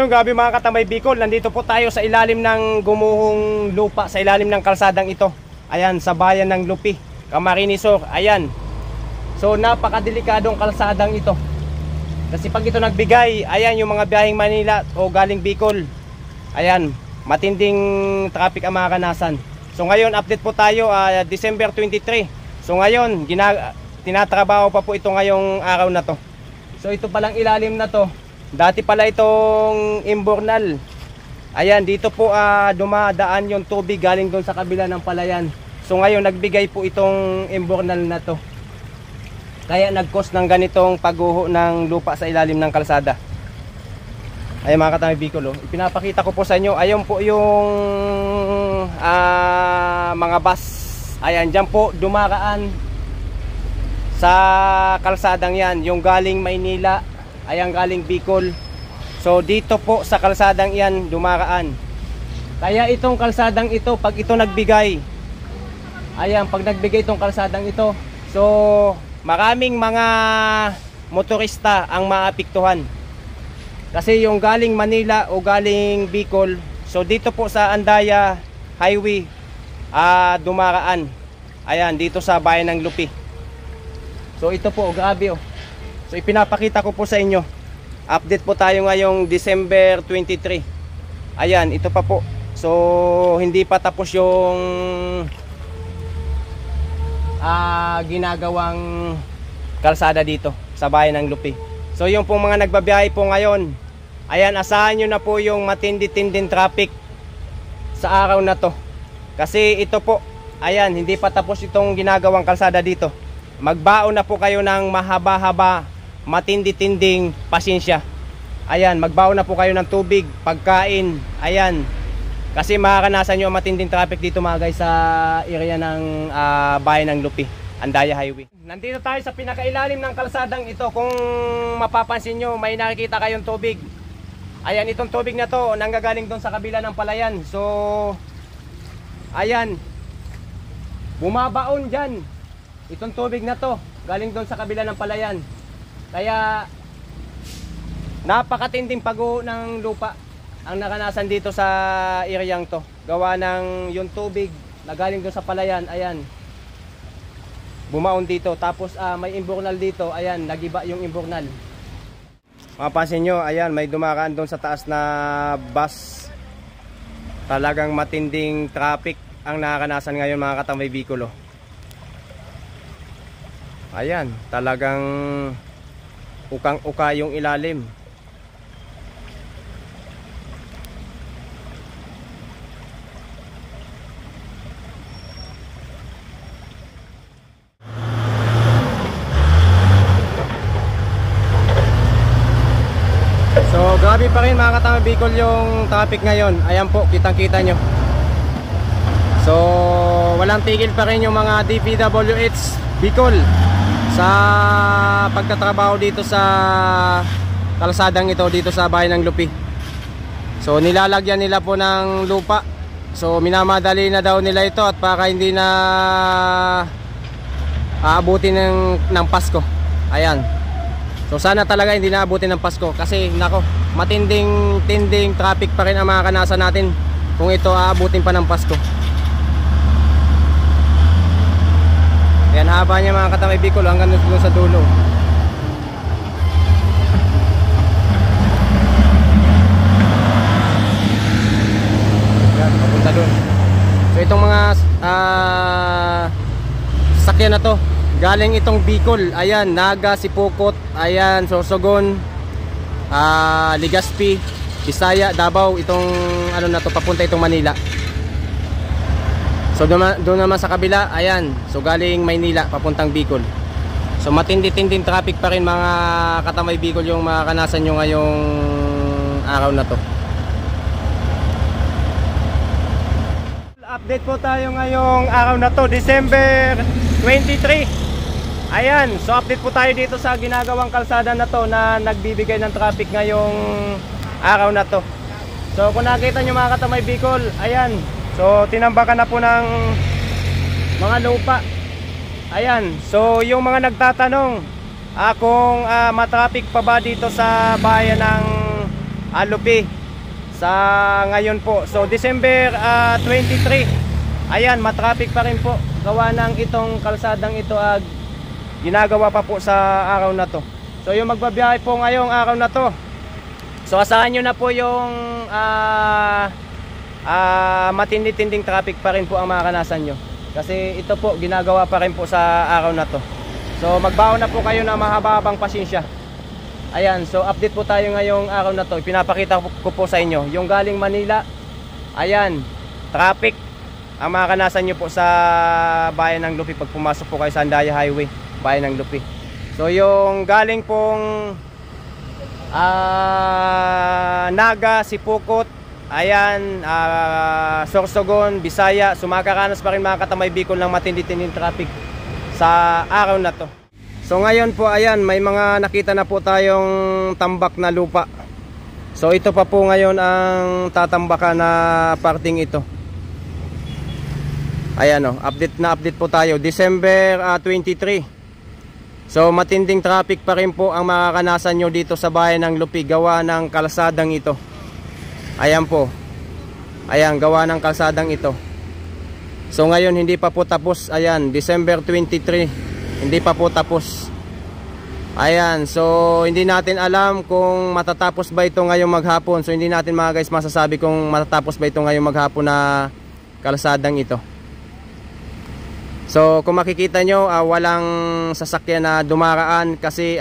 Gabi mga katamay Bicol, nandito po tayo sa ilalim ng gumuhong lupa, sa ilalim ng kalsadang ito. Ayan, sa bayan ng Lupi, Camarines Sur. Ayan. So napakadelikadong kalsadang ito. Kasi pag ito nagbigay, ayan yung mga biyaheng Manila o galing Bicol. Ayan, matinding traffic ang makakanasan. So ngayon update po tayo, December 23. So ngayon, tinatrabaho pa po ito ngayong araw na to. So ito palang ilalim na to. Dati pala itong imbornal. Ayan, dito po dumadaan yung tubig galing doon sa kabila ng palayan. So ngayon nagbigay po itong imbornal na to. Kaya nag-cause ng ganitong pagguho ng lupa sa ilalim ng kalsada. Ayan mga katamay Bicol, ipinapakita ko po sa inyo. Ayan po yung mga bus. Ayan, dyan po dumaraan sa kalsadang yan. Yung galing Maynila, ayan galing Bicol. So dito po sa kalsadang yan dumaraan. Kaya itong kalsadang ito, pag ito nagbigay, ayan, pag nagbigay itong kalsadang ito, so maraming mga motorista ang maapektuhan. Kasi yung galing Manila o galing Bicol, so dito po sa Andaya Highway dumaraan. Ayan, dito sa bayan ng Lupi. So ito po, grabe oh. So ipinapakita ko po sa inyo. Update po tayo ngayong December 23. Ayan, ito pa po. So hindi pa tapos yung ginagawang kalsada dito sa bayan ng Lupi. So yung pong mga nagbabiyahe po ngayon, ayan, asahan nyo na po yung matindi-tinding traffic sa araw na to. Kasi ito po, ayan, hindi pa tapos itong ginagawang kalsada dito. Magbaon na po kayo ng mahaba-haba, matindi-tinding pasensya. Ayan, magbaon na po kayo ng tubig, pagkain. Ayan, kasi makakanasan nyo ang matinding traffic dito mga guys sa area ng bayan ng Lupi, Andaya Highway. Nandito tayo sa pinakailalim ng kalsadang ito. Kung mapapansin nyo, may nakikita kayong tubig. Ayan, itong tubig na to nanggagaling doon sa kabila ng palayan. So ayan, bumabaon dyan. Itong tubig na to galing doon sa kabila ng palayan. Kaya napakatinding pagguho ng lupa ang nakanasan dito sa areang to. Gawa ng yung tubig na galing doon sa palayan, ayan, bumaon dito. Tapos may imbornal dito, ayan, nagiba yung imbornal. Mapapansin nyo, ayan, may dumaraan doon sa taas na bus. Talagang matinding traffic ang nakakanasan ngayon mga katamay Bicol. Ayan, talagang ukang-uka yung ilalim. So grabe pa rin mga katamay Bicol yung traffic ngayon. Ayan po, kitang-kita nyo. So walang tigil pa rin yung mga DPWH Bicol sa pagtatrabaho dito sa kalsadang ito, dito sa bayan ng Lupi. So nilalagyan nila po ng lupa. So minamadali na daw nila ito at para hindi na aabutin ng Pasko. Ayan. So sana talaga hindi na aabutin ng Pasko kasi nako, matinding traffic pa rin ang makakanasan natin kung ito aabutin pa ng Pasko. Yan, haba niya mga katamay Bicol hanggang doon sa dulo. Yan, papunta doon. So itong mga sasakyan na to, galing itong Bicol. Ayan, Naga, Sipokot, ayan, Sorsogon, Legazpi, Bisaya, Davao. Itong ano na to, papunta itong Manila. So doon naman sa kabila, ayan, so galing Maynila papuntang Bicol. So matindi-tinding traffic pa rin mga katamay Bicol yung makakanasan nyo ngayong araw na to. Update po tayo ngayong araw na to, December 23. Ayan, so update po tayo dito sa ginagawang kalsada na to na nagbibigay ng traffic ngayong araw na to. So kung nakita nyo mga katamay Bicol, ayan, so tinambakan na po ng mga lupa. Ayan, so yung mga nagtatanong kung matraffic pa ba dito sa bayan ng Lupi sa ngayon po. So December 23, ayan, matraffic pa rin po. Gawa ng itong kalsadang ito ginagawa pa po sa araw na to. So yung magbabiyahe po ngayong araw na to, so asahan nyo na po yung matindi-tinding traffic pa rin po ang makakanasan nyo. Kasi ito po ginagawa pa rin po sa araw na to. So magbaon na po kayo na mahaba-habang pasensya. Ayan, so update po tayo ngayong araw na to. Pinapakita ko po sa inyo yung galing Manila. Ayan, traffic ang makakanasan nyo po sa bayan ng Lupi pag pumasok po kayo sa Andaya Highway, bayan ng Lupi. So yung galing pong Naga, Sipukot, ayan, Sorsogon, Bisaya, sumakaranas pa rin mga katamay Bicol ng matindi-tinding traffic sa araw na to. So ngayon po, ayan, may mga nakita na po tayong tambak na lupa. So ito pa po ngayon ang tatambakan na parting ito. Ayan o, update po tayo, December 23. So matinding traffic pa rin po ang makakanasan nyo dito sa bayan ng Lupi, gawa ng kalsadang ito. Ayan po, ayan, gawa ng kalsadang ito. So ngayon hindi pa po tapos, ayan, December 23, hindi pa po tapos. Ayan, so hindi natin alam kung matatapos ba ito ngayong maghapon. So hindi natin mga guys masasabi kung matatapos ba ito ngayong maghapon na kalsadang ito. So kung makikita nyo, walang sasakyan na dumaraan kasi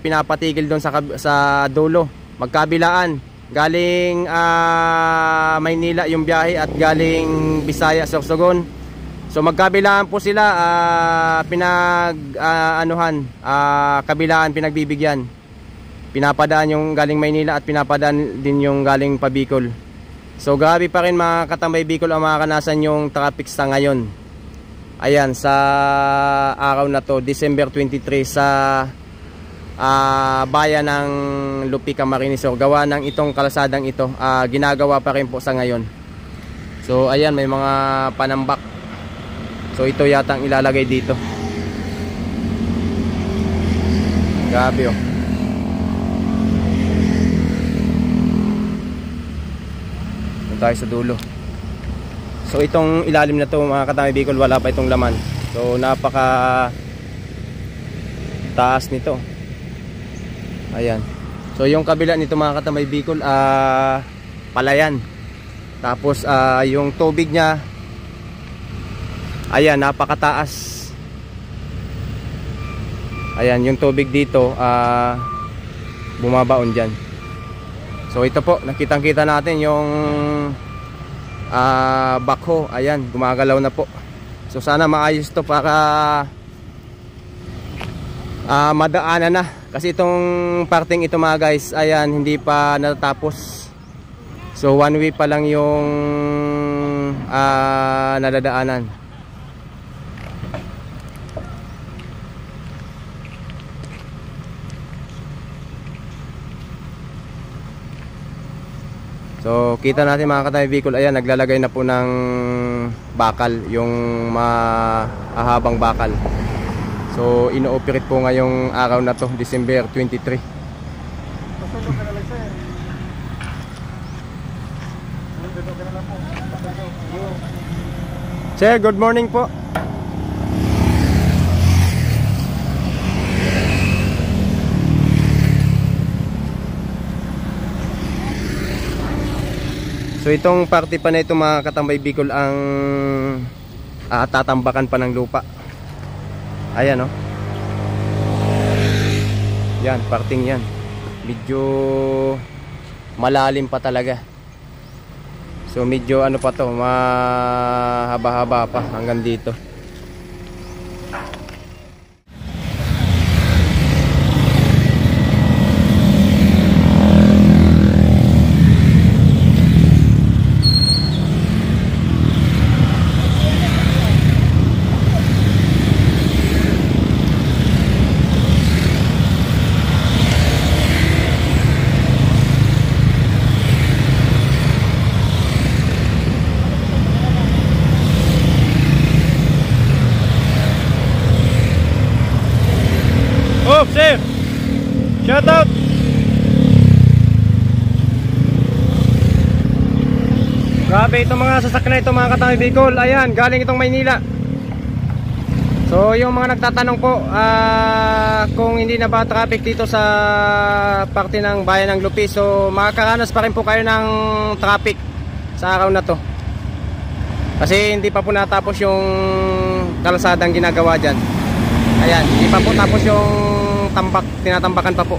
pinapatigil doon sa dulo, magkabilaan. Galing Maynila yung biyahe at galing Bisaya, Sorsogon. So magkabilaan po sila, kabilaan pinagbibigyan. Pinapadaan yung galing Maynila at pinapadaan din yung galing pa Bicol. So grabe pa rin mga katambay Bicol ang makakanasan yung traffic sa ngayon. Ayan, sa araw na to, December 23, sa bayan ng Lupi, Camarines Sur. Gawa ng itong kalsadang ito, ginagawa pa rin po sa ngayon. So ayan, may mga panambak. So ito yata ang ilalagay dito. Grabe oh. Punta tayo sa dulo. So itong ilalim na to mga katamay Bicol, wala pa itong laman. So napaka taas nito. Ayan. So yung kabila nito mga katamay Bicol, palayan. Tapos yung tubig niya, ayan, napakataas. Ayan, yung tubig dito bumabaon dyan. So ito po, nakitang-kita natin yung backhoe. Ayan, gumagalaw na po. So sana maayos to para madaanan na. Kasi itong parting ito mga guys, ayan, hindi pa natatapos. So one way pa lang yung nadadaanan. So kita natin mga katamay Bicol, ayan, naglalagay na po ng bakal, yung mahabang bakal. So ino-operate po ngayong araw na to, December 23. Sir, good morning po. So itong parte pa na ito mga katambay Bicol ang tatambakan pa ng lupa. Ayan o. Yan, parting yan. Medyo malalim pa talaga. So medyo ano pa to, mahaba-haba pa hanggang dito. Oh, sir! Shout out! Grabe itong mga sasakyan na ito mga katamay Bicol. Ayan, galing itong Maynila. So yung mga nagtatanong po kung hindi na ba traffic dito sa parte ng bayan ng Lupi, so makakaranas pa rin po kayo ng traffic sa araw na to. Kasi hindi pa po natapos yung kalsadang ginagawa dyan. Ayan, hindi pa po tapos yung tambak, tinatambakan pa po.